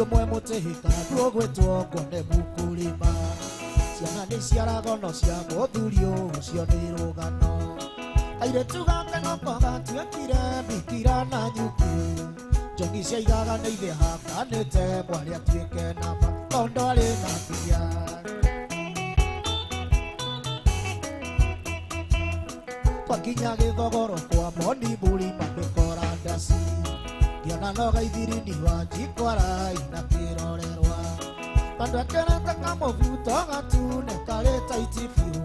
mwe mutihika gwĩtwo ngone mũkũrĩma ciana nĩ ciarago no cia mũthuri ũcio nĩ rũgano airĩtu gake no gatuĩkire mbikira na nyuki njogi ciaigaga nĩ ithe hakanĩte mwarĩ atuĩke namba tondũ arĩ na mbia twakinya gĩthogoro kwa moni mbũri makĩkora ndaci ngĩona no gaithiri-inĩ wa njikwarai na kĩrorerwa tondũ ekerete kamũbuto gatune karĩ taiti biũ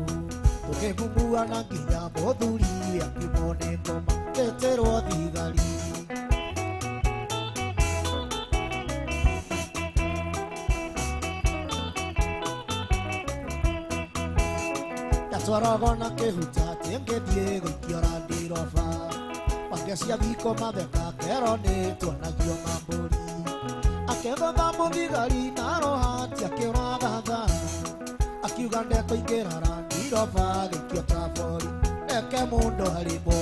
tũkĩmumuana nginya mũthuri akiumwo nĩ ngoma gĩtĩrwo thigari yatwaragwo na kĩhuta ngĩthiĩ gũikio randiroba cia thiko matheka kero nĩ tuonagio mambũri akĩgotha mũthigari na rohati akĩũraga tha akiuga ndekũingĩra randiroba gĩikio tabori eke mũndũ harĩmo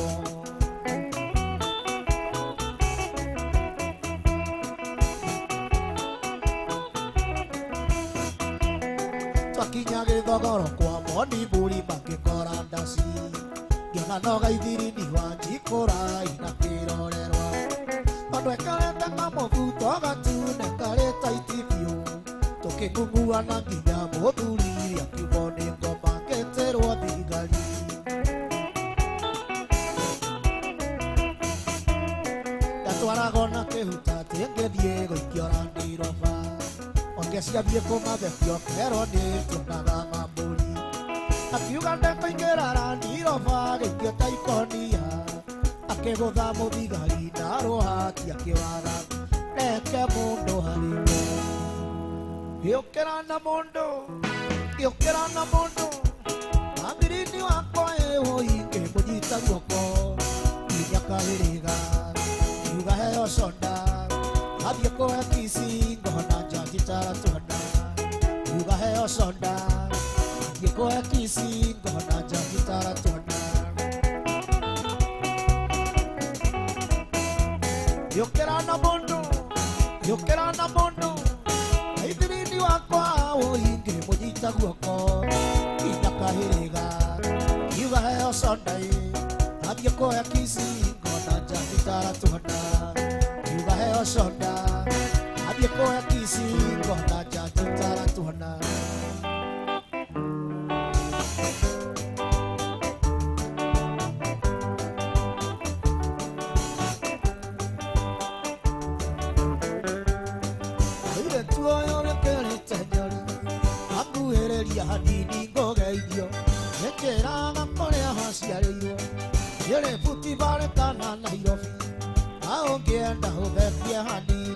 twakinya gĩthogoro kwa moni mbũri makĩkora ndaci ngĩona no gaithiri-inĩ wa njikũrai na kĩrorerwa tondũ ekerete kamũbuto gatune karĩ taiti biũ tũkĩmumuana nginya mũthuri akiumwo nĩ ngoma gĩtĩrwo thigari ndatwaragwo na kĩhuta ngĩthiĩ gũikio randiroba ongeciambie kũmathekio kero nĩ tuonaga mambũri akiuga ndekũingĩra randiroba gĩikio ta ikonia akĩgũtha mũthigari na rohati akĩwara reke mũndũ harĩmo gĩũkĩra na mũndũ mathiri-inĩ wakwa ĩhũi ngĩmũnyita guoko nginya kahĩrĩga kiuga heo conda athiĩ kũhe kisi ngona njanji taratwana kiuga heo conda Yekwa kisi ngona njanji taratwana Yokera na mondo Aithiri-inĩ wakwa ũhinge mũnyita guoko nginya kahĩrĩga kiuga heo conda athiĩ kũhe kisi ngona njanji taratwana kiuga heo conda athiĩ kũhe kisi ngona njanji taratwana hanini ngogeithio njĩraga kũrĩa haciarĩirwo njĩrĩ buti barĩtana Nairobi na ũngĩenda ũtherie hanini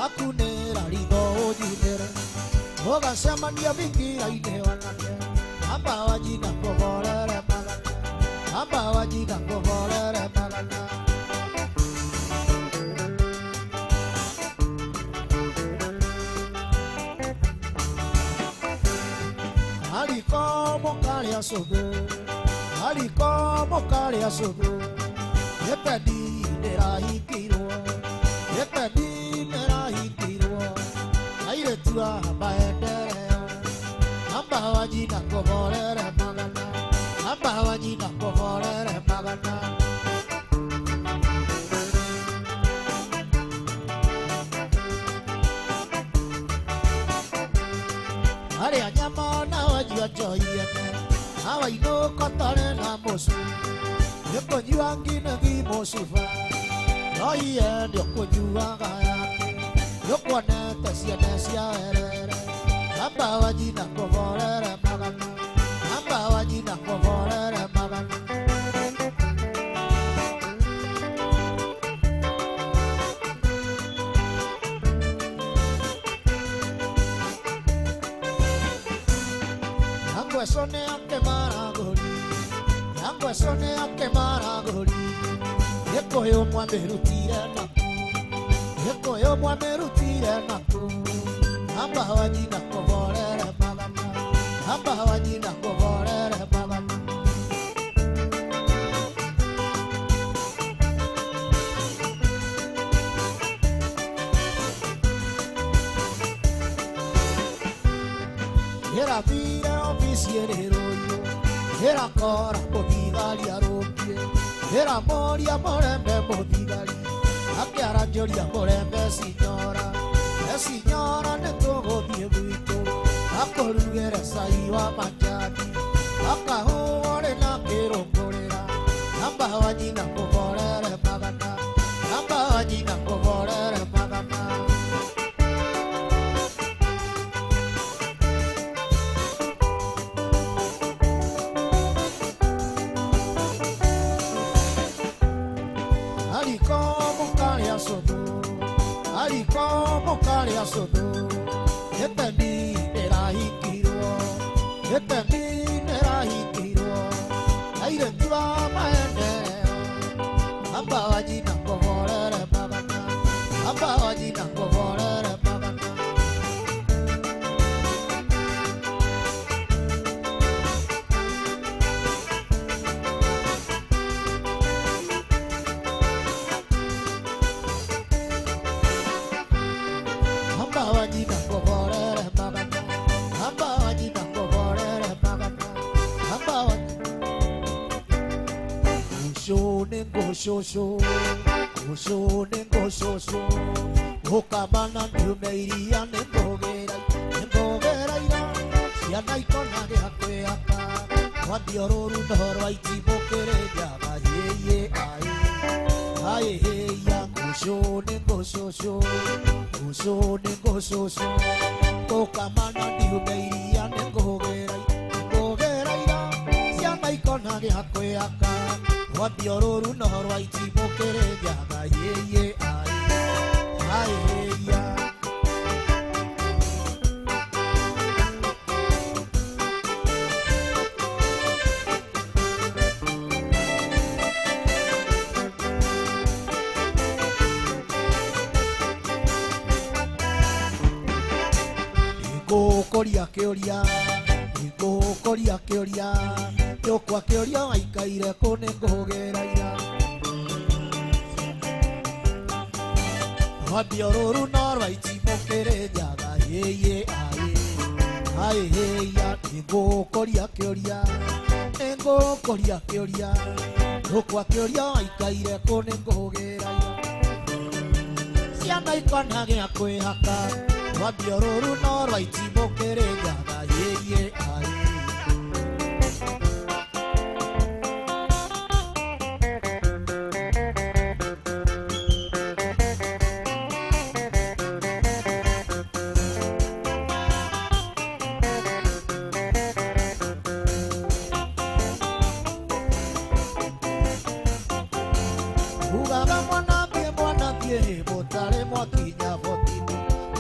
akunĩra ritho ũnjinĩre ũgacemania thingira-inĩ wanane amba wanyina kũhorere magana Alikomo kalia sugu Yepedi nerahikirwo Aire tua baendereo Amba wanyina kũhorere magana Arĩa nyama na wajua joyene Hawa inoko tare na mosu Yekonyua ngine vi mosufa Noye ndiokunyua gayake Yokwanete cia erere Amba wajina kũhorere magana Sone ake maragori Yekoyo mwamerutire naku Amba wanyina kũhorere magana era vira ofisiero yo, era cora podigari arupie, era moria morembe podigari, a chiara gioria morembe signora, e signora ne togo die buito, a colugere saiwa mangiati, a cahuore na kero corera, namba wajina kovorere magana, namba wajina kovorere magana. Ali como cale a sodo, etemi era hikiro, aire tiva maene, amba wajina kovorere magana, amba wajina kovorere magana. Gosho, Okamana Numeiria Nembogera, Siana Icona de Aqueaca, Wandioro Noro, Itibokere, Yama, Aye, Gosho, Okamana Numeiria Nembogera, Siana Icona de Aqueaca. Wandioro noro itibokere yaga ye aye ya. Iko koria ke oria, yokwa ke oria aikaire kone ngogera ira. Wandioro noro itibokere yaga ye aye ya. Iko koria ke oria, yokwa ke oria aikaire kone ngogera ira. Siana ikona ge akwe haka, wandioro noro itibokere yaga ye aye. Botare mwakinya botini,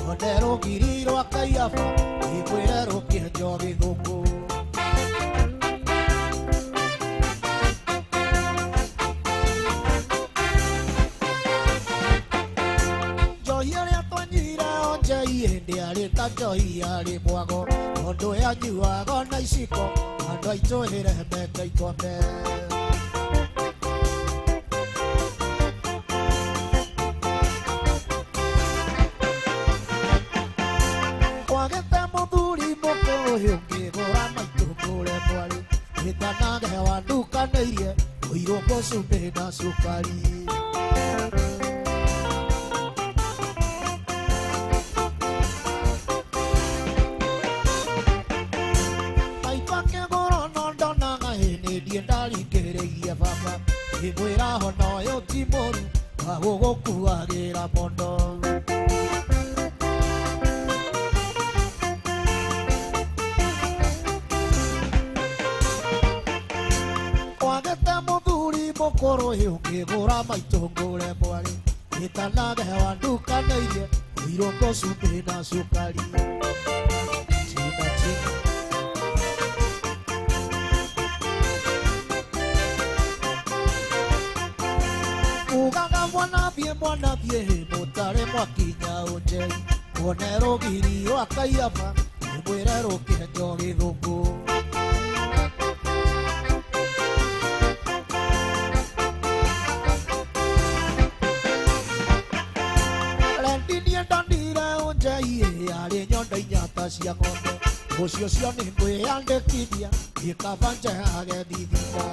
ondero giriro akaiafa, ikwirero kienjo githuku. Njohi aria twanyuire onje ihindi arita njohi ari mwago, ondu yanyuaga na iciko, andu aitu hiremete ikombe. Itanage wandukaneirie uiroko cumbi na cukari. Maitake goro no ndonaga hĩndĩ ndie ndaringĩrĩirie baba, ngĩmwĩra hono ũyũ ti mũru wa gũgũkuagĩra mondo. Mokoro yungigura maitungure mwari, itanage wandukaneirie uiroko cumbi na cukari. Ugaga mwana thie mutare mwakinya unjei, onero girio akaiafa, imwirero kienjo githuku. Ari nyondo inyata cia ng'ombe, Ucio cio nĩ ngwĩyandĩkithia gĩkaba njehage thithitha.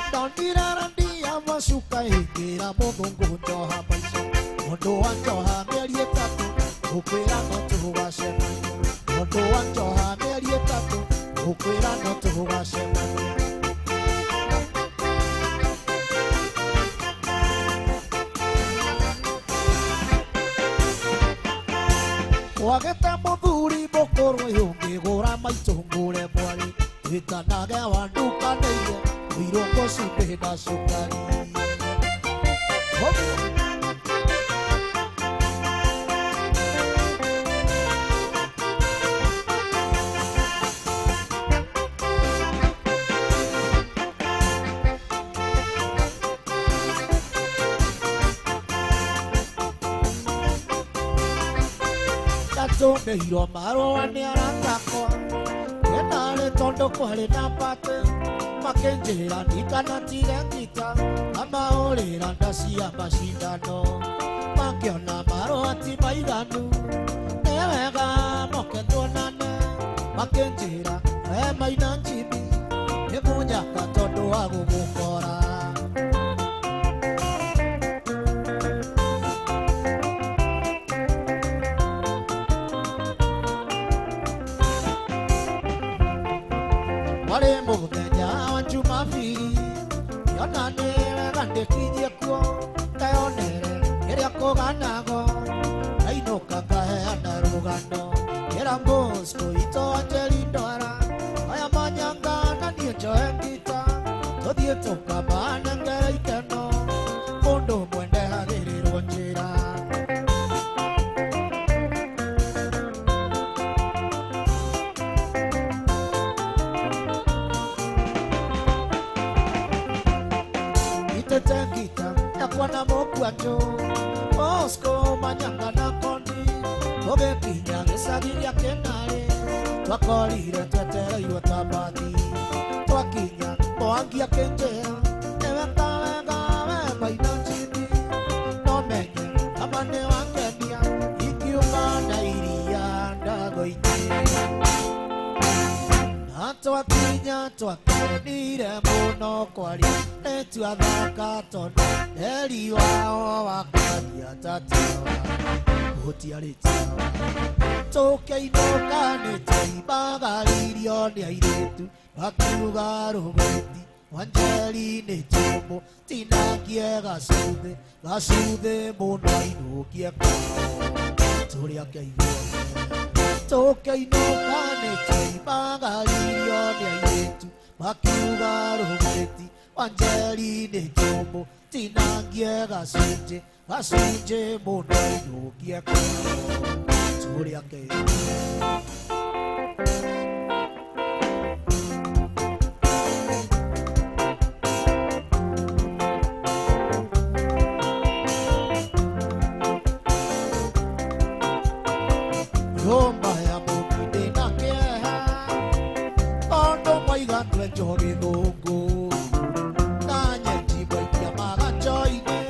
Ndondirara ndia macuka hĩngĩra mũthũngũ njoha maica. Mũndũ wa njoha mĩeri ĩtatũ gũkwĩra no tũgacemania. Mũndũ wa njoha mĩeri ĩtatũ gũkwĩra no tũgacemania. Wageta mũthuri mũkũrũ ũngĩgũra maitũngũre mwarĩ. Wĩtanage wandukanĩire irũngo cumbĩ na cukari. Tũmĩirwo marũa nĩ aratakwa ngenarĩ tondũ kwarĩ na mbate makĩnjĩra ndikanatige ngita na mahũrĩra nda cia macindano makĩona marũa ti maiganu nĩ wega moke tuonane makĩnjĩra we Maina Njimbi nĩ mũnyaka tondũ wa gũgũkora. Warĩ mũthenya wa Jumapili yona nĩ wega ndĩkinyie kuo ngeyonere kĩrĩa kũganagwo ngainũka ngaheana rũgano ngĩra Bosco itũ Wanjeri Ndwara aya manyanga na niĩ njoe ngita tũthiĩ tũkambane ngere ikeno mũndũ ũmwe ndehagĩrĩrwo njĩra. Ngita yakwa na mũkwanjũ Bosco manyanga na kondi tũgĩkinya gĩcagi gĩa Kĩnarĩ twakorire twetereirwo ta mbathi twakinya Mwangi akĩnjĩra nĩwe kawega we Maina Njimbi no menye ama nĩ wangenia ingiuma na iria ndagũinie. Na twakinya twakenire mũno kwari nĩtwathaka tondũ Eri wao wakaria tatawa gũtiarĩ tawa tũkĩinũka nĩtwaimagaririo nĩ airĩtu makiuga rũgũti Wanjeri nĩ njũmũ tinangie gacuthĩ mũno ainũkie kwao tũrĩa kĩiguo tũkĩinũka nĩtwaimagaririo nĩ airĩtu makiuga rũgũti Wanjeri nĩ njũmũ tinangie gacunjĩ mũno ainũkie kwao tũrĩa kĩiguo. Nyũmba ya mũkindĩ na kĩeha tondũ moiga twenjwo gĩthũngũ na nyeki mwaikia magaco-inĩ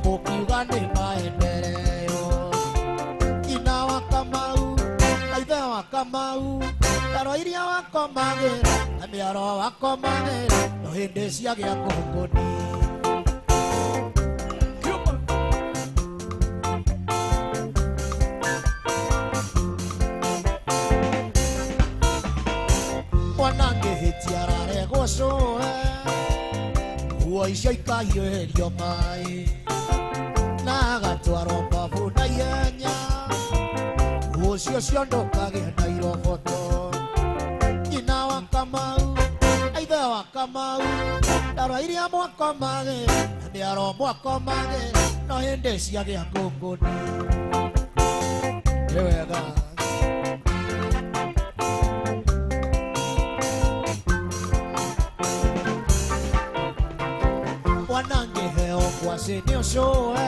mũkiuga nĩ maendereo. Nyina wa Kamau na ithe wa Kamau ndaro iria wakomagĩra na mĩaro wakomagĩra no hĩndĩ ciagĩa ngũngũni. Mwanangĩhĩtia araregwo cũe nguo icio ikahiũhĩrio maĩ na agatwarwo mbabu na ihenya ũcio ciondokagĩa na iroboto. Nyina wa Kamau na ithe wa Kamau ndaro iria mwakomagĩra na mĩaro mwakomagĩra no hĩndĩ ciagĩa ngũngũni. Nĩ wega wanangĩheo ngwacĩ nĩ ũcũe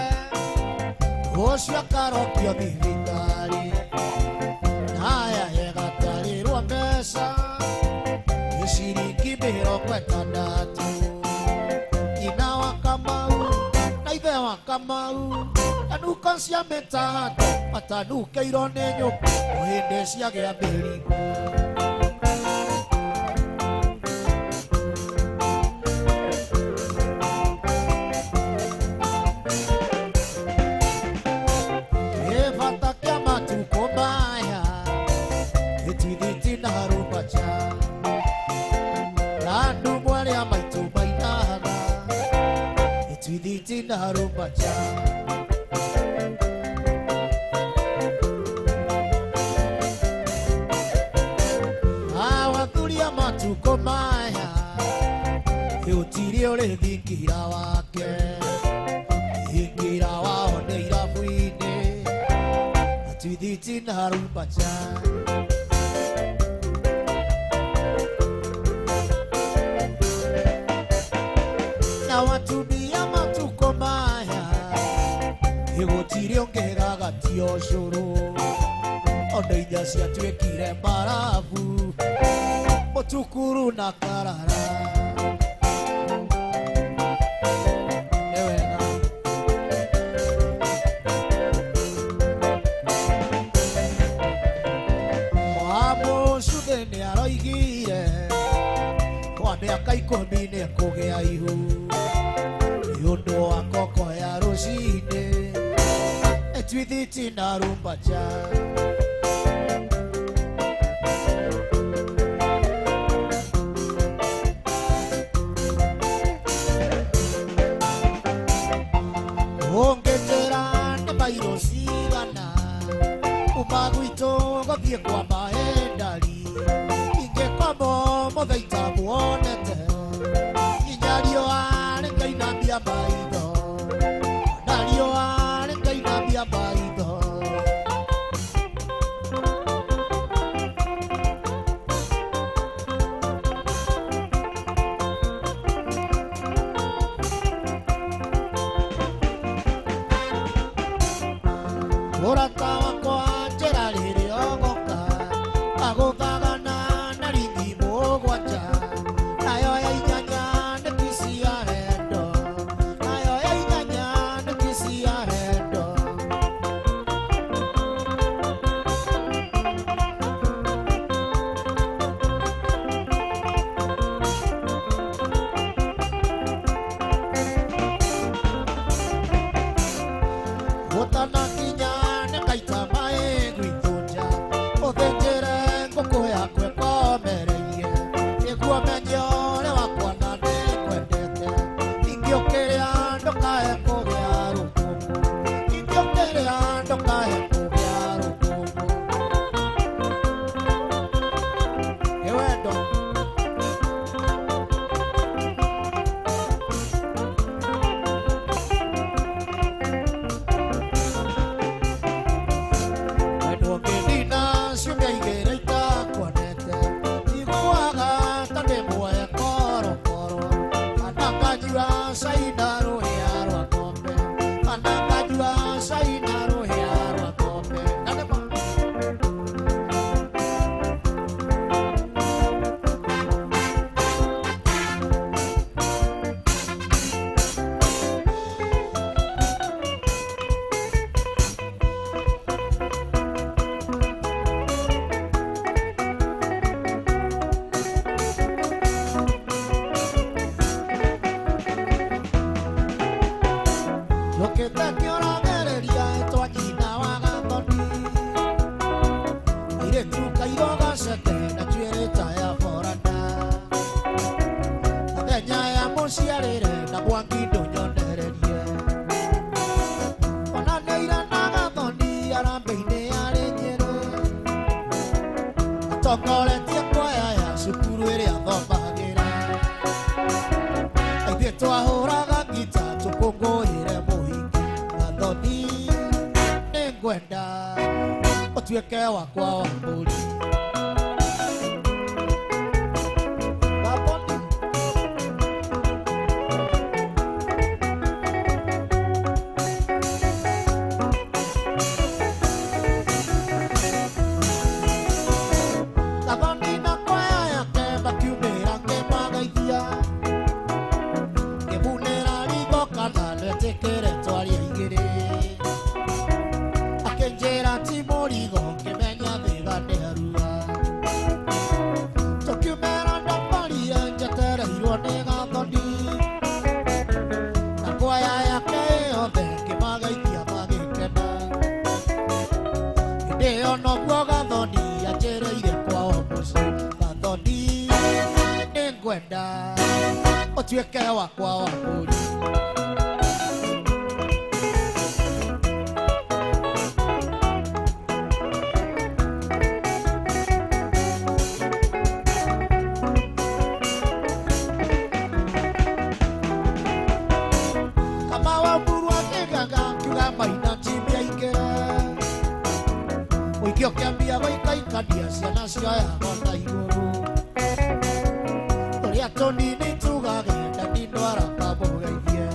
ũcio akarokio thibitarĩ naya hegatarĩrwo mbeca gĩciringi 60. Nyina Kamau anuka cia mĩtando matanukeirwo nĩ nyũkũ o hĩndĩ ciagĩa mĩrimũ. Gĩbata kĩa matukũ maya gĩtwithiti na rumbaca na andũ mwarĩa maitũ mainaga gĩtwithiti na rumbaca. Matukũ maya gĩgũtirĩ ũrĩ thingira wake thingira wao nĩ irabu-inĩ atwithiti na rumbaca. Na watumia matukũ maya gĩgũtirĩ ũngĩgagatia ũcũrũ ona inya ciatuĩkire mbarabu Mutukuru na karara ewega Mwamucuthe nĩ aroigire kwa mĩaka 10 nĩ kũgĩa ihu nĩ ũndũ wa koko ya rũcinĩ etwithiti na rumbaca. Ongejera nĩ mairo cigana kuma gwitũ gũthiĩ kwa mahendari ingĩkomo mũthaita muonete nginya riũa rĩkainamia maitho na riũa rĩkainamia maitho. Mũrata wakwa njĩra rĩrĩa ũgoka agũthaga na ringi mũgwanja nayo ya 8 nĩ kisi ya rendo nayo ya 8 nĩ kisi ya rendo. Gũtanakinya kaita maĩ gwitũ nja ũthĩnjĩre ngũkũ yakwa ĩkomereirie nĩguo menye ũrĩa wakwa na ndĩkwendete ingĩũkĩrĩa ndũkae kũgĩa rũkũngũ ingĩũkĩrĩa ndũkae kũgĩa rũkũngũ. Nĩ wendo Lokete kĩoragereria ĩtwa nyina wa Gathoni airĩtu kairũ gaceke na njuĩrĩ ta ya borana mũthenya ya mũciarĩre na Mwangi ndũnyonererie ona nĩira na Gathoni arambĩ-inĩ arĩ Nyĩrĩ atongoretie kwaya ya cukuru ĩrĩa athomagĩra ithuĩ twahũraga ngita tũkũngũĩre Gathoni nĩ ngwenda ũtuĩke wakwa wa mbũri. Gathoni Gathoni na kwaya yake makiumĩra ngĩmagaithia ngĩmunĩra rigo kana rĩtĩkĩre twarie ũtuĩke wakwa wa mbũri. Mũingĩ ũkĩambia gũikaikania ciana cioyagwo na igũrũ, tũrĩa tũnini tugagenda nindwara kamũgeithie,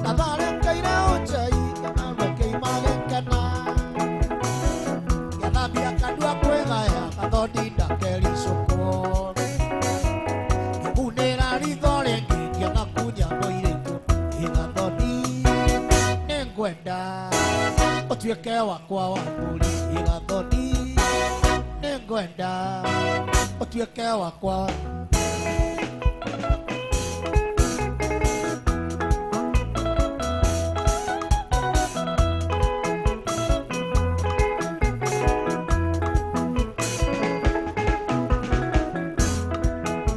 na tharĩkĩire ũnjei ganarekei magĩkena, gĩathambia kanua kwĩgaya gathoni ndakericũkwo, ngĩmunĩra ritho rĩngĩ ngĩona kunya mũirĩtu ĩgathoni, nĩngwenda ũtuĩke wakwa wa mbũri ĩgathoni, nĩngwenda ũtuĩke wakwa.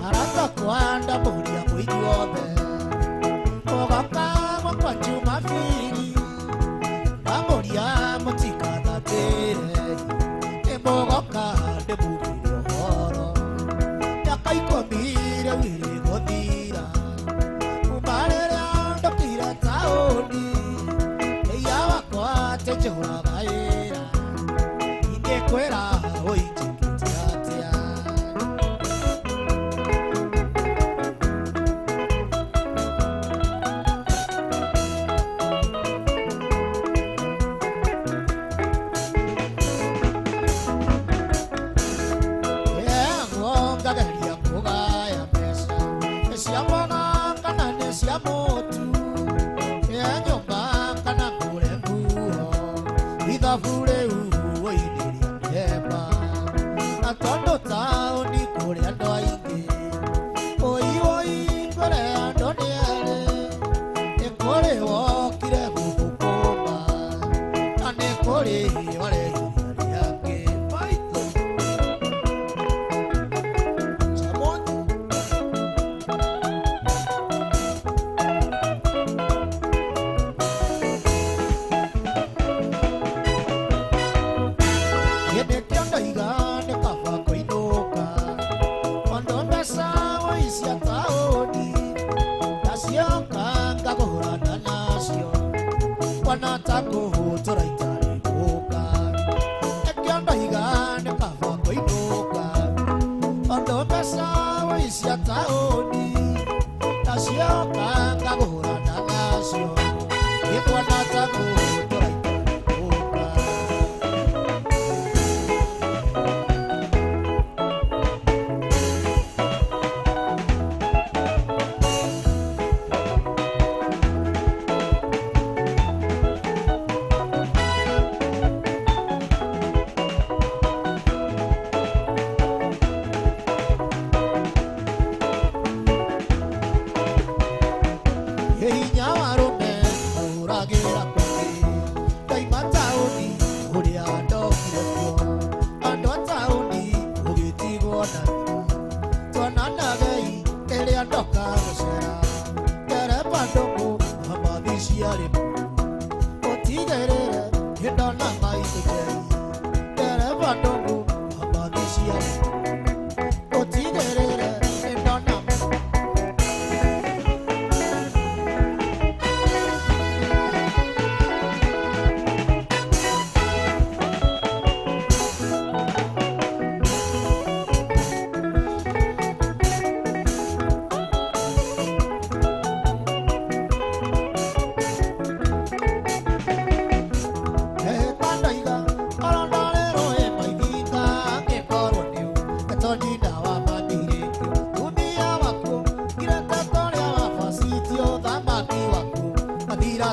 Arata kwanda mbũri ya mũingĩ wothe ũgoka gwakwa Jumapili, amoria mutikana tere emogoka ndemugire ũhoro miaka 10 wĩrĩ gũthira kuma rĩrĩa ndokire taũni ĩya wakwa tĩnjũraga wĩra ingĩkwĩra ũinjĩkĩte atĩa. Ngagaria kũgaya mbeca cia mwana kana nĩ cia mũtu, cia nyũmba kana ngũre nguo, ithabu rĩu ũinĩria ndemba, na tondũ taũni kũrĩ andũ aingĩ ũi mbere ya andũ nĩ erĩ, nĩ kũrĩ wokire gũthũkũma na nĩ kũrĩ warehiria rĩake. Wanataka tũraitare gũka ekĩonda igane kaba kũinũka ondũ mbeca wĩcia taũni tacioka ngagũrana nacio gĩtwanataka tũraitare gũka. Hinya warũme ũragĩra kwĩ ndaima taũni ũrĩa ndokire kuo, andũ a taũni ũgĩtigwo na twananagei ĩrĩa ndoka gũcera, ndereba ndũngũ amathi ciarĩ ũtigĩrĩre hĩndona maitĩkei, ndereba ndũngũ amathi ciarĩ ũtigĩrĩre hĩndona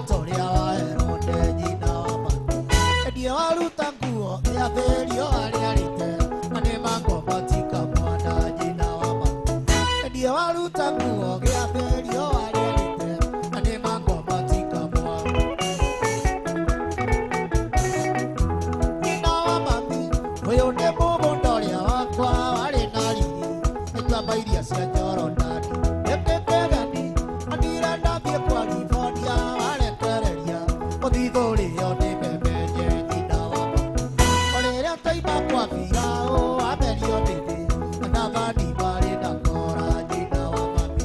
toria waero nyina wa matu edia waruta nguo ya therio ariarite ane mango matika mwana nyina wa matu edia waruta nguo ya therio ariarite ane mango matika mwana nyina wa matu uyu ni mugundoria wakwa wari na riri etwa iria cia njoro ndani ekekegani andirenda thiĩ kwa California warekereria ũthithũrĩo nĩ memenye nyina wa mami orĩrĩa taima kwa birao amerio ndĩndĩ anavani marĩ na kora nyina wa mami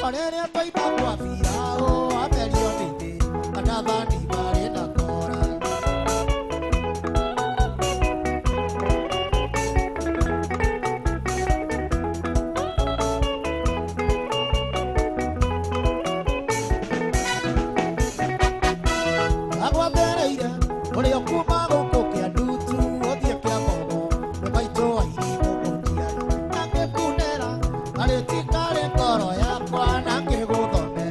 orĩrĩa taima kwa birao amerio ndĩndĩ anavani marĩ na kora agwathereire ũrĩa kuma gũkũ kĩa ndutu ũthiĩ kĩa mogo we maitũ wa irimũ mũnjiari angĩkunera arĩtikarĩ ngoro yakwa na ngĩgũthone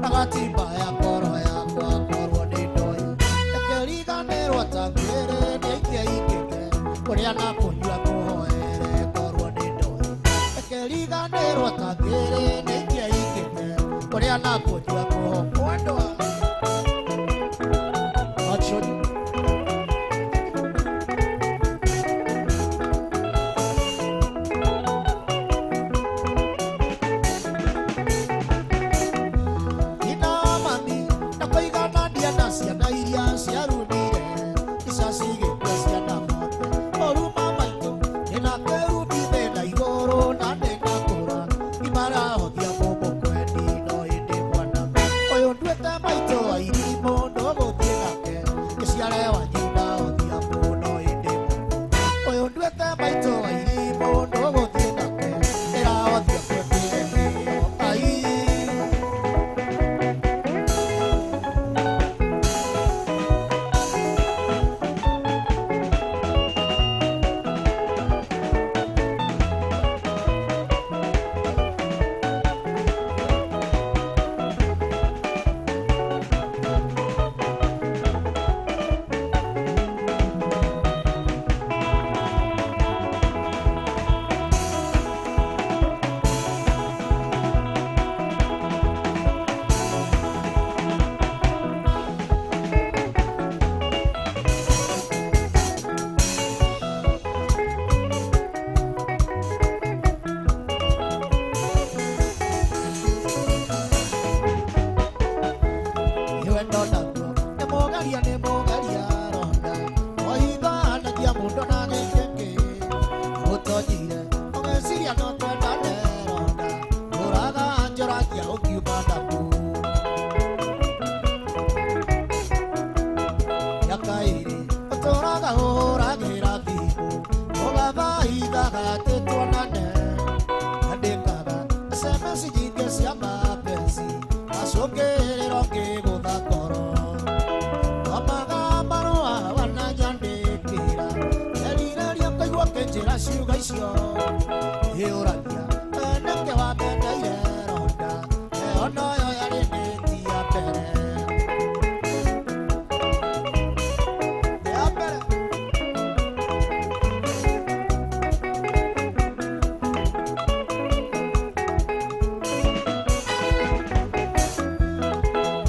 agatimba ya ngoro yakwa ngorwo nĩ ndoĩ ekeriganĩrwo ta ngĩrĩ nĩingĩingĩke kũrĩa na kũnyua kũhoere ngorwo nĩ ndoĩ ekeriganĩrwo ta ngĩrĩ nĩingĩingĩke kũrĩa na kũnyua kũhokwandwa ciana iria ciarunire icacigĩkua ciana mothe moruma maitũ ĩna kĩrumithĩ na igũrũ na nĩngakũra imarahũthia mũmũ kwendi no ĩndĩ mwana ũyũ nduĩte maitũ wa irimũ ndũgũthiĩ nake gĩciare wanyu ndahũthia mũno ĩndĩ mwana ũyũ nduĩte maitũ wa irimũ ndũgũthiĩ nake ĩrahũthia kwendire mĩo ai Nemogaria ronda oiga anagia mundo na gĩkĩkĩ ũtonyire ũgeciria no twendane ronda ũraga njoragia ũkiuma ndaku yakaĩrĩ ũtũraga ũhũragĩra thimũ ũgathaithaga atĩ tuonane andĩkaga SMS nyingĩ cia mapenzi macũngĩrĩro ngĩgũtha ngoro njĩra ciuga icio ĩũragia nĩke wameneire ronda ona yo yarĩ ndĩtia mbere ya mbere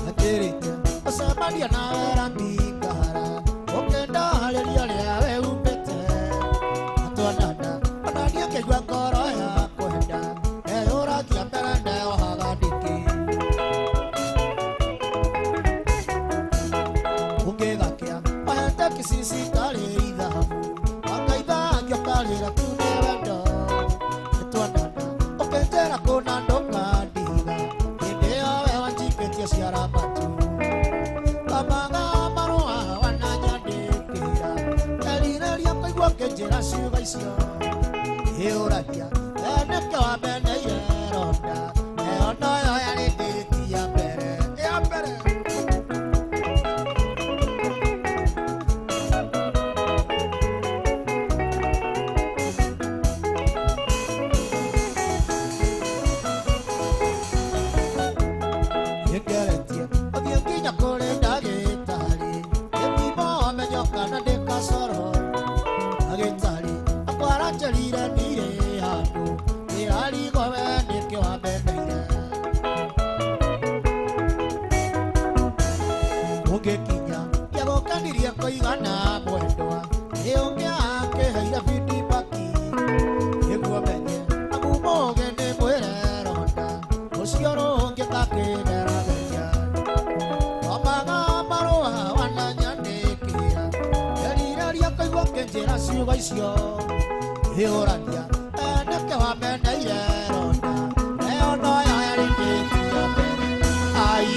atĩrĩte ũcemania nawe rambingara ũkĩndaharĩria rĩa we umbĩte kĩgua ngoro ya kwenda eũragia mbere neohaga ndĩkĩ ũngĩgakĩa mahete kĩcici karĩ ithabu akaithagio karĩra tu nĩ wendo nĩtwanana ũkĩnjĩra kũna ndũkandiga hĩndĩ ĩyo we wanjikĩtie ciara matu kamaga marũa wananyandĩkĩra erirĩria kũigua kĩnjĩra ciuga icio ĩũragia nĩke wameneire ronda ona yo yarĩ ndĩtia mbere ya mbere ĩngeretie ũthiĩ nginya kũrĩ ndagĩtarĩ gĩthimo amenyo kana ndĩkacoro ndagĩtarĩ akwaranjĩrire ndirĩ handũ ĩrarigwo we nĩkĩ wameneire ũngĩkinya gĩagũkanirie kũigana mwendwa nĩũngĩakĩheire feedback nĩguo menye amu mũgĩ nĩ makĩgerageria omaga marũa wananyandĩkĩra erirĩria kũigua kĩnjĩra ciugo icio hiũrania nĩkĩ wameneire ronda ĩyo no yarĩkĩtie mbere ai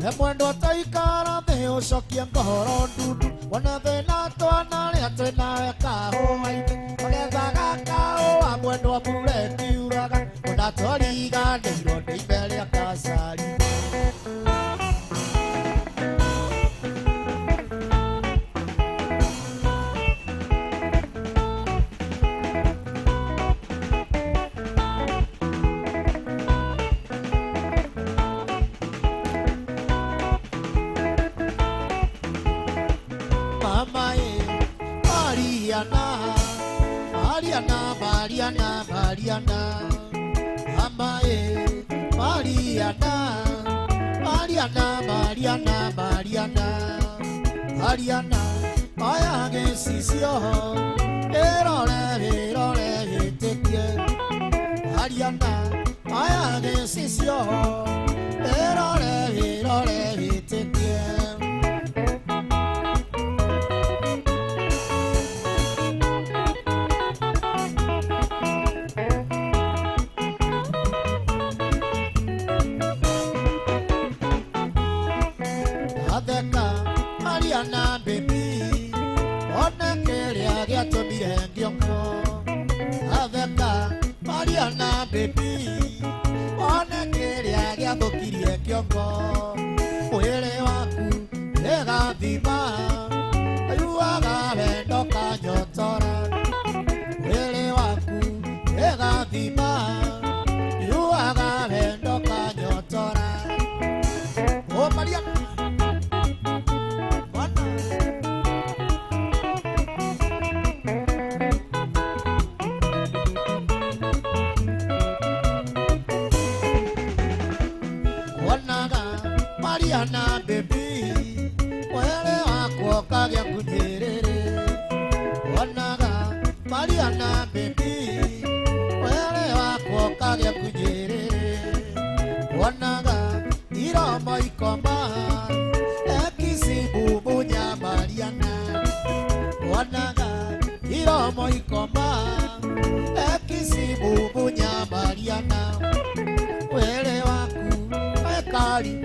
he mwendo taikara thĩ ũcokie ngoro ndundu wona thĩna twanarĩa twĩnawe kahũa-inĩ magetha gakahũa mwendo mbure kiuraga ona twariganĩirwo nĩ ime rĩa kacari Mariana, Amae, Mariana, Mariana, Mariana, Mariana, Mariana, Ayage Sisio, Erole, Tekie, Mariana, Ayage Sisio, Erole, Tekie. Mariana baby, ona kelia gya tomire ngyongo. Aveka Mariana baby, ona kelia gya tokirie ngyongo. Wele waku ega diva, ayuaga vendo kanyotora. Wele waku ega diva, ayuaga vendo kanyotora. Oh Mariana. Mariana baby, wele wako kagya kunyerere. Wanaga Mariana baby, wele wako kagya kunyerere. Wanaga irama ikoma, ekisibubu nya Mariana. Wanaga irama ikoma, ekisibubu nya Mariana. Wele waku ekali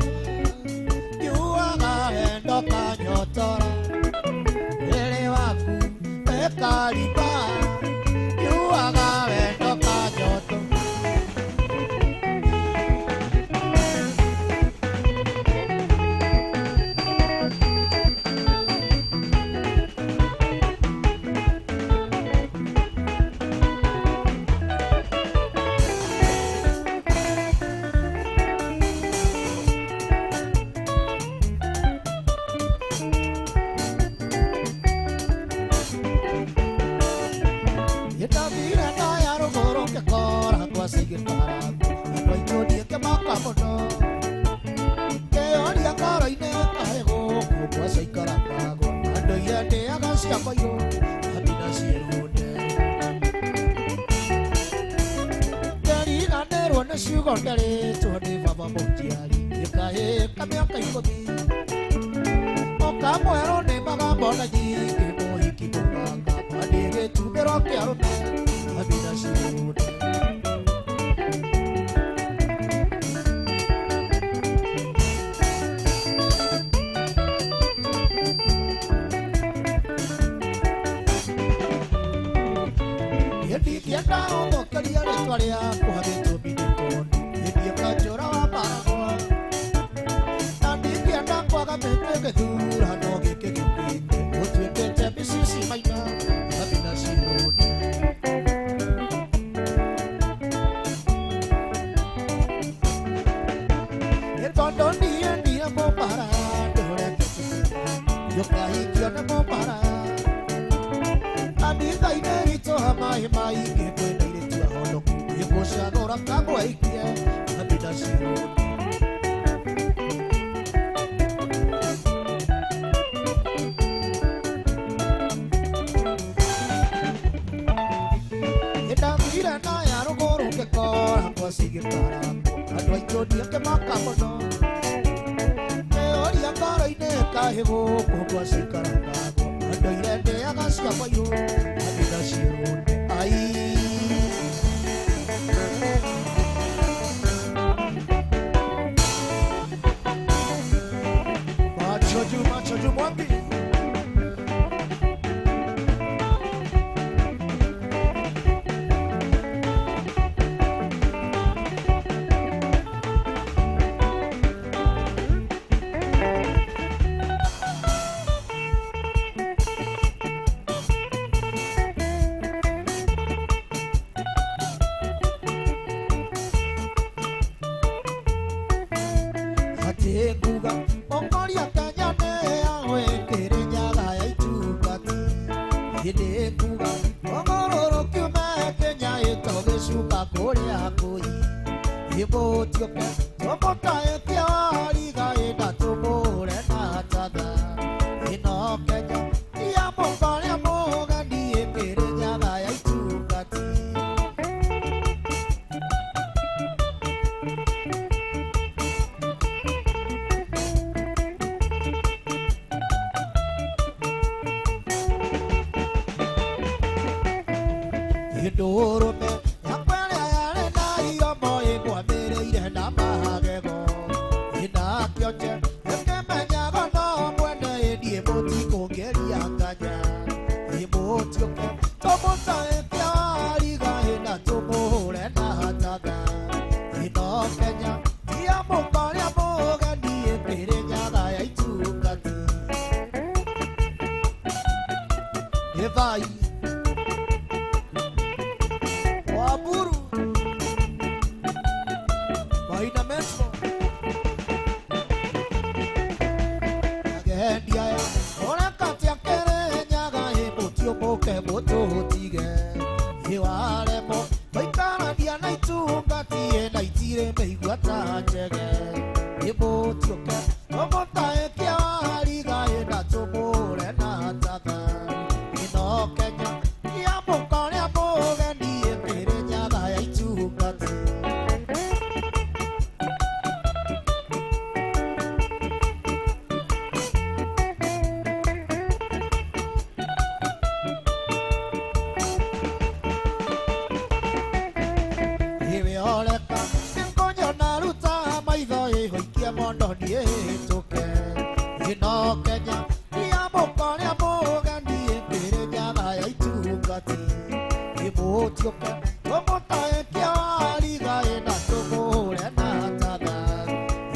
endo kanyotora ele waku ekaliba yuaga endo kanyoto seguir parado, no hay nadie que más camono. Que odia cara y nega cargo, como pasa y carapago. Ando ya te hagas ya payo, a mí nací el lunes. Querida nero en el sugar derecho, de baba montiari, y cae, cambia caigoti. O camuero ne vagabond allí, que voy que bonaga, padre tu pero que arona, a mí nací el lunes. Yenda omo kalia le twalia kwa beto bidekon yedi kachora wa parago nandi yenda kwa ga mete ke dura no ke otwe ke tebi sisi maina abina sirode el bandon di mo para dore yo kai kiona mo para andi dai nei to mai ke kwenda ile tia hono yego shagora kabo aikia abida siro eta mira na yaro goro ke kora kwa sigitara adwai to dia ke makamono e ori akara ine kahego kwa sikaranga adai de agasia payo abida siro ai Juju Mwangi. Kuga ongoria kanyane awe kerenyaga ya itugati hinde kuga ongororo kiume Kenya itoge shuka kuria kui ibotioke tobota ekiariga enda tubure na tada ino Kenya ya mokare mogandi kerenyaga ya itugati Dorome, yapale ayale na iyo moye kwa mere ire na mahagego. Ina kyoche, eke menyago no mwene edi emoti kongeri anganya. Emoti oke, tomota eke ariga ina tomohore na hataga. Ino Kenya, iya mokari amoga ni epere nyaga ya itugati. Evai. Waburu Maina Metro Agendia ya Ona katia kere nyaga Ebotio moke moto hotige Iwale mo Waikana dia na itungati na itire meiguata chege Ebotio ke Omota eke ariga ena tomore na tata Ino Kenya Ia mokane amoge mondo die toke ino Kenya ia mokane amoga die pere nyaga ya itugati ibotioke omota ekia ariga ena tomore na tada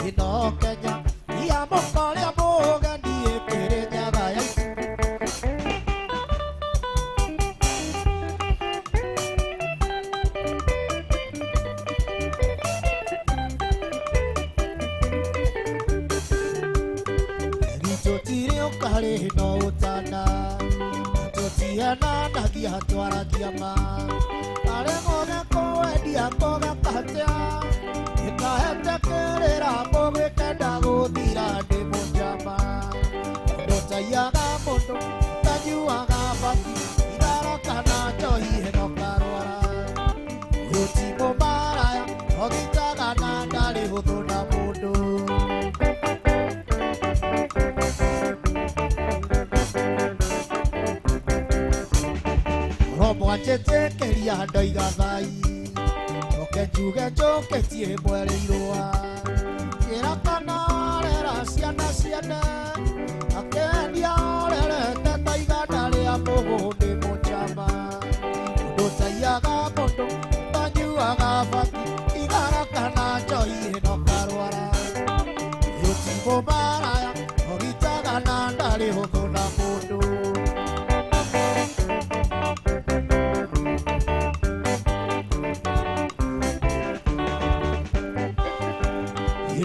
ino Kenya ia mokane amoga die pere nyaga ya kare no utana totiana nagia twara kiama are ngone ko edia ko gakatia ikahete kerera boge kenda guthira ndi munjama ndotayaga mundu tanyuaga bati idara kana johi heno karwara yutimo maraya ogitaga na ndari huthuna mundu Mwachete keria ndoiga thai Oke njuge njoke tie mwere irua Kira kana rera ciana ciane Akendia rerete taiga ndari ya mugundi munjama Mundu taiaga mundu tanyuaga bati Igara kana njoi hino karwara Yutimo maraya ogitaga na ndari huthuna mundu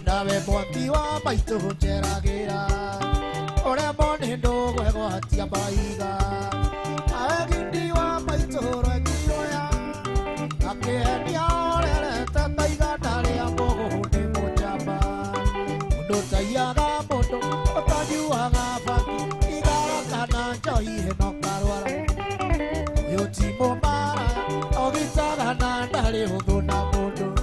Nawe mwaki wa maitu njeragira Ore mone ndogo ego hatia maiga Awe gindi wa maitu regiroya Akeenia orerete taiga ndari ya mugundi munjama Mundu taiaga mundu otanyuaga bati Igara kana njoi heno karwara Yutimo maraya ogitaga na ndari huthuna mundu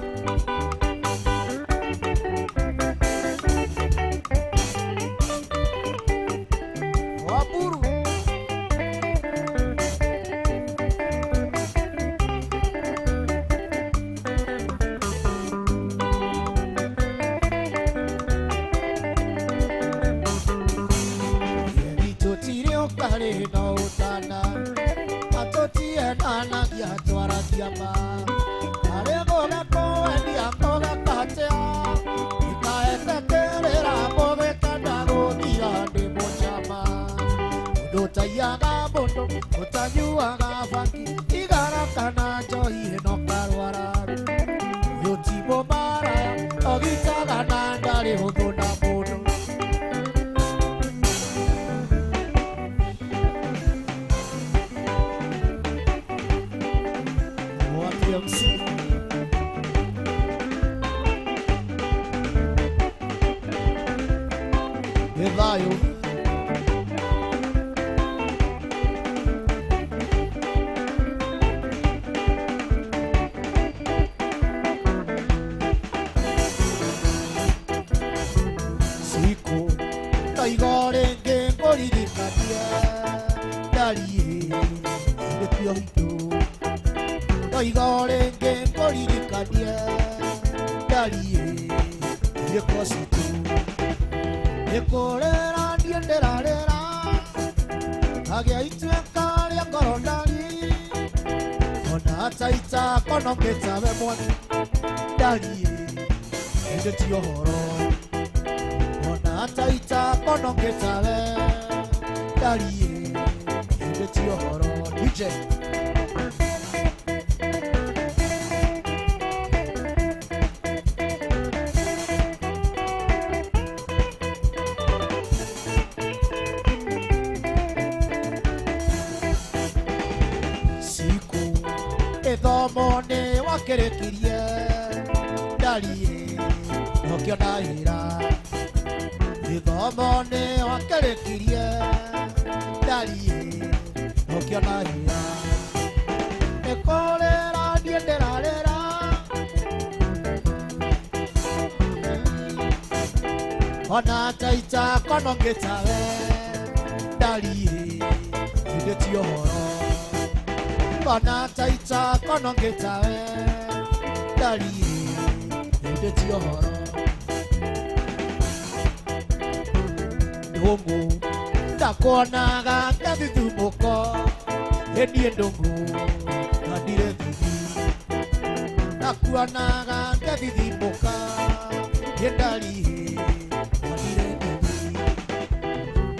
mundu utanyuaga bangi igara kana njohi ino karwara uyu ti mumaraya ogitaga na ndari huthu na mundu MC Evaio Siko Taigorenge Ngoririkania Darie Ndepio hito Taigorenge Ngoririkania Darie Ndekositu Ekorera ndienderarera Agia itueka ria koronari Ona ataita konongeta we mwani Darie Ende tio horo Ona ataita konongeta we Darie Ende tio horo DJ Thomone wakerekirie Darie Nokiona hira Thomone wakerekirie Darie Nokiona hira Ekorera ndienderarera Ona taita konongetawe Darie Ndetio horo Ona taita konongetawe Darie Ndetio horo Ndongo Ndakonaga ngathithumuko Endie ndongo Ngandire thithi Ndakuonaga ngathithumuka Darie Ngandire thithi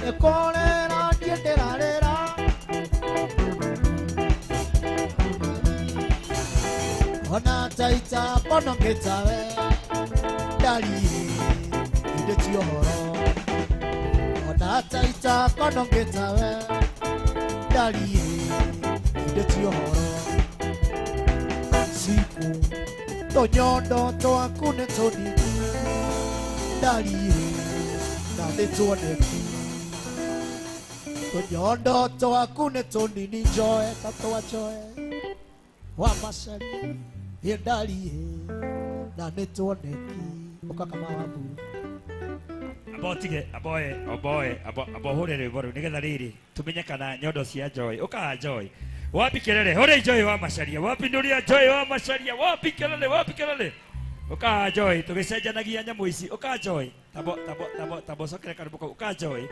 Ekorera ndienderarera Ona taita konongetawe Darie Ndetio horo Ona taita konongetawe Darie Ndetio horo Siku Tonyondo twaku netonini Darie Na netuoneki Tonyondo twaku netonini joe Tatoa joe Wa Macharia Darie Na netuoneki Ukakama wabu Abotige abohorere boru nigetha riri tumenye kana nyondo cia Joy uka Joy wapi kelele hore Joy wa Macharia wapi nduria Joy wa Macharia wapi kelele uka Joy tugicenjanagia nyamu ici uka Joy tabo sokere karibuka uka Joy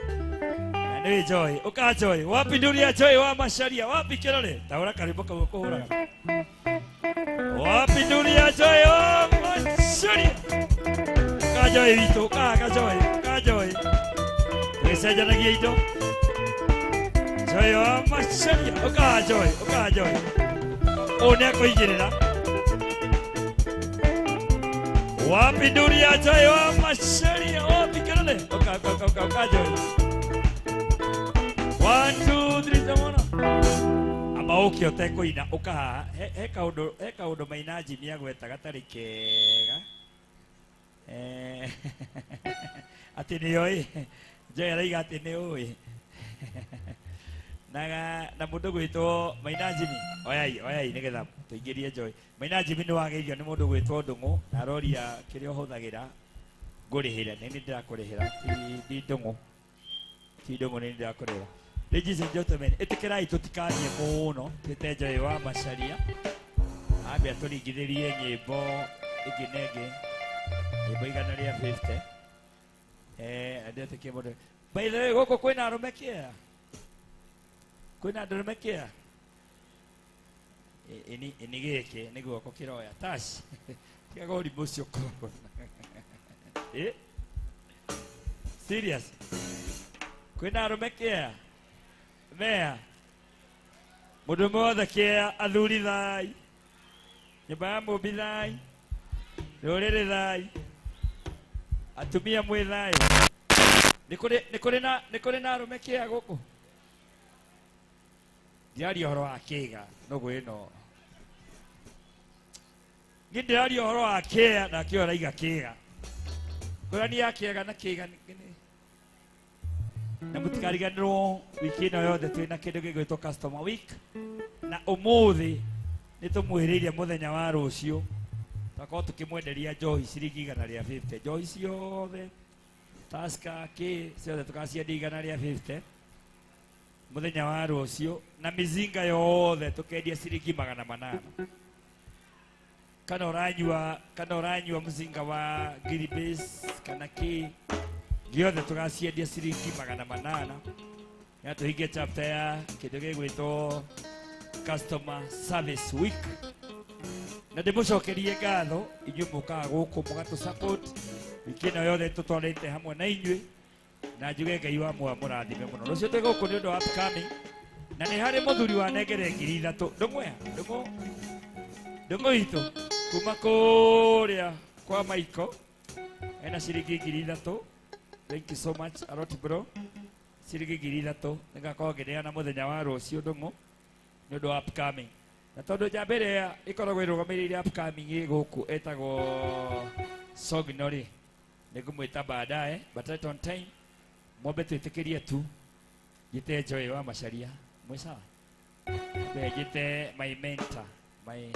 ni Joy uka Joy wapi nduria Joy wa Macharia wapi kelele taura karibuka kuhura wapi nduria Joy wa Macharia uka Joy vitu uka Joy tugicenjanagia indo Joy wa Macharia uka Joy one kuigirira wapi nduria Joy wa Macharia wapi kelele uka Joy 1 2 3 zamona aba ukio teko ina uka he kaundo mainaji miagweta gatari kega ati ni oi Joy araiga ati ni oi na mundu gwitwo Mainajimi oyai nigetha tuingirie Joy Mainajimi ni wageirio ni mundu gwitwo Ndungu na roria kirio huthagira ngurihira ni ndirakurihira ti Ndungu ni ndirakurihira ladies and gentlemen itikirai tutikanie muno tete Joy wa Macharia ambia turingithirie nyimbo ikinenge nyimbo igana ria 50 andete mundu by the way goko kwina arumekia kwina arumekia ini geke niguo ko kiroya tash tiga gori mucio ko serious kwina arumekia mea Mundu mothe kia athuri thai. Nyumba ya mũmbi thai. Rũrĩrĩ thai. Atumia mwĩ thai. Nĩ kũrĩ na arũme kĩa gũkũ. Ndiaria ũhoro wa kĩga nũgũ ĩno. Niĩ ndĩraria ũhoro wa kĩa na kĩo araiga kĩga. Ngũrani ya kĩega na kĩga nĩ na mũtikariganĩrwo wiki ĩno yothe twĩna kĩndũ gĩgwĩtwo Customer Week, na ũmũthĩ nĩ tũmwĩrĩire mũthenya wa rũciũ twakorwo tũkĩmwenderia njohi ciringi 150. Njohi ciothe Tusker kĩ ciothe tũgaciendia 150 mũthenya wa rũciũ, na mizinga yothe tũkendia ciringi 800. Kana ũranyua mũzinga wa Gilbis kana kĩ giothe tũgaciendia ciringi 800. Ya tũhingie chapter ya kĩndũ gĩgwĩtwo Customer Service Week, na ndĩmũcokerie ngatho inyuĩ mũkaga gũkũ mũgatũ-support wiki ĩno yothe tũtwarĩte hamwe na inyuĩ, na njuge Ngai wa mũrathime mũno. Rũciũ twĩ gũkũ nĩ ũndũ wa upcoming, na nĩ harĩ mũthuri wanengere 3,000 ndũngũ itũ kuma kũrĩa kwa Maiko ena ciringi 3,000. Thank you so much a lot bro. Ciringi 3,000 nĩgakorwo ngĩneana mũthenya wa rũciũ ndũngũ nĩ ũndũ wa upcoming, na tondũ njamba ĩrĩa ĩkoragwo ĩrũgamĩrĩire upcoming ĩ gũkũ ĩtagwo Sogno-rĩ, nĩngũmwĩta baadaye, but right on time mwambe twĩtĩkĩrie tu njĩte Joy wa Macharia. Mwĩ sawa? Njĩte my mentor, my